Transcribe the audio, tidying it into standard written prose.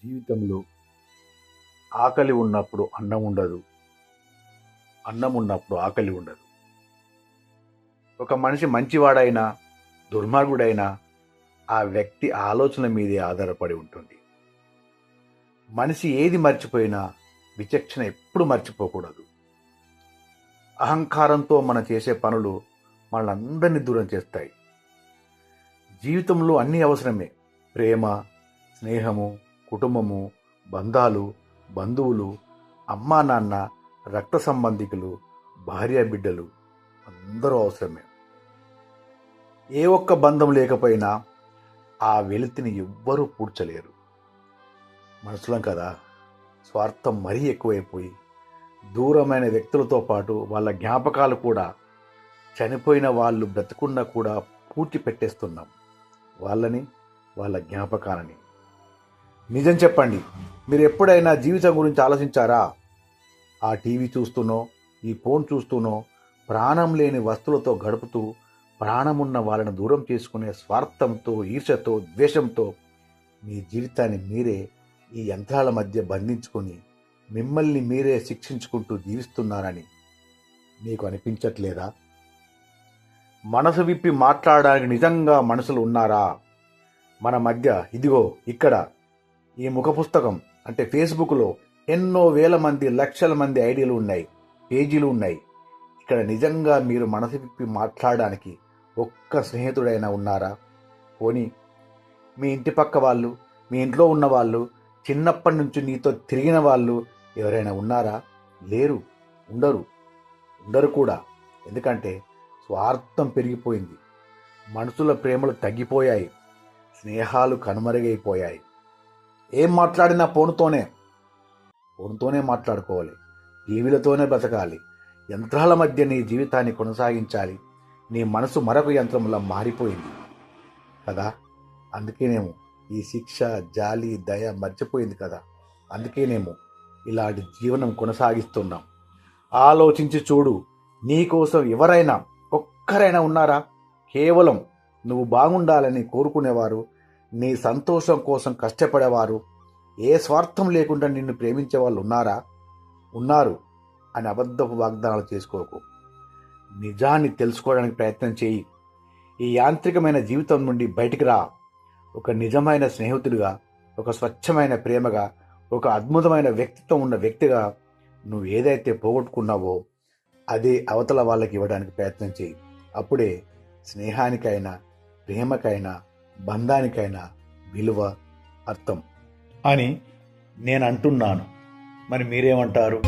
జీవితంలో ఆకలి ఉన్నప్పుడు అన్నం ఉండదు. అన్నం ఉన్నప్పుడు ఆకలి ఉండదు. ఒక మనిషి మంచివాడైనా, దుర్మార్గుడైనా ఆ వ్యక్తి ఆలోచన మీదే ఆధారపడి ఉంటుంది. మనిషి ఏది మర్చిపోయినా విచక్షణ ఎప్పుడు మర్చిపోకూడదు. అహంకారంతో మనం చేసే పనులు మనల్ని దూరం చేస్తాయి. జీవితంలో అన్నీ అవసరమే. ప్రేమ, స్నేహము, కుటుంబము, బంధాలు, బంధువులు, అమ్మా నాన్న, రక్త సంబంధికులు, భార్య బిడ్డలు అందరూ అవసరమే. ఏ ఒక్క బంధం లేకపోయినా ఆ వెలితిని ఎవ్వరూ పూడ్చలేరు. మనుషులం కదా, స్వార్థం మరీ ఎక్కువైపోయి దూరమైన వ్యక్తులతో పాటు వాళ్ళ జ్ఞాపకాలు కూడా చనిపోయిన వాళ్ళు బ్రతుకున్నా కూడా పూడ్చి పెట్టేస్తున్నాం. వాళ్ళని, వాళ్ళ జ్ఞాపకాలని. నిజం చెప్పండి, మీరు ఎప్పుడైనా జీవితం గురించి ఆలోచించారా? ఆ టీవీ చూస్తూనో, ఈ ఫోన్ చూస్తూనో, ప్రాణం లేని వస్తువులతో గడుపుతూ ప్రాణమున్న వాళ్ళని దూరం చేసుకునే స్వార్థంతో, ఈర్ష్యతో, ద్వేషంతో మీ జీవితాన్ని మీరే ఈ యంత్రాల మధ్య బంధించుకొని మిమ్మల్ని మీరే శిక్షించుకుంటూ జీవిస్తున్నారని మీకు అనిపించట్లేదా? మనసు విప్పి మాట్లాడడానికి నిజంగా మనుషులు ఉన్నారా మన మధ్య? ఇదిగో ఇక్కడ ఈ ముఖ పుస్తకం అంటే ఫేస్బుక్లో ఎన్నో వేల మంది, లక్షల మంది ఐడీలు ఉన్నాయి, పేజీలు ఉన్నాయి. ఇక్కడ నిజంగా మీరు మనసు విప్పి మాట్లాడడానికి ఒక్క స్నేహితుడైనా ఉన్నారా? పోనీ మీ ఇంటి పక్క వాళ్ళు, మీ ఇంట్లో ఉన్న వాళ్ళు, చిన్నప్పటి నుంచి నీతో తిరిగిన వాళ్ళు ఎవరైనా ఉన్నారా? లేరు, ఉండరు కూడా. ఎందుకంటే స్వార్థం పెరిగిపోయింది, మనుషుల ప్రేమలు తగ్గిపోయాయి, స్నేహాలు కనుమరుగైపోయాయి. ఏం మాట్లాడినా ఫోన్తోనే మాట్లాడుకోవాలి, టీవీలతోనే బ్రతకాలి, యంత్రాల మధ్య నీ జీవితాన్ని కొనసాగించాలి. నీ మనసు మరొక యంత్రంలా మారిపోయింది కదా. అందుకేనేమో ఈ శిక్ష, జాలి, దయ మర్చిపోయింది కదా. అందుకేనేమో ఇలాంటి జీవనం కొనసాగిస్తున్నాం. ఆలోచించి చూడు, నీకోసం ఎవరైనా ఒక్కరైనా ఉన్నారా? కేవలం నువ్వు బాగుండాలని కోరుకునేవారు, నీ సంతోషం కోసం కష్టపడేవారు, ఏ స్వార్థం లేకుండా నిన్ను ప్రేమించే వాళ్ళు ఉన్నారా? ఉన్నారు అని అబద్ధపు వాగ్దానాలు చేసుకోకు. నిజాన్ని తెలుసుకోవడానికి ప్రయత్నం చేయి. ఈ యాంత్రికమైన జీవితం నుండి బయటికి రా. ఒక నిజమైన స్నేహితుడిగా, ఒక స్వచ్ఛమైన ప్రేమగా, ఒక అద్భుతమైన వ్యక్తిత్వం ఉన్న వ్యక్తిగా నువ్వు ఏదైతే పోగొట్టుకున్నావో అదే అవతల వాళ్ళకి ఇవ్వడానికి ప్రయత్నం చేయి. అప్పుడే స్నేహానికైనా, ప్రేమకైనా, బంధానికైనా విలువ, అర్థం అని నేను అంటున్నాను. మరి మీరేమంటారు?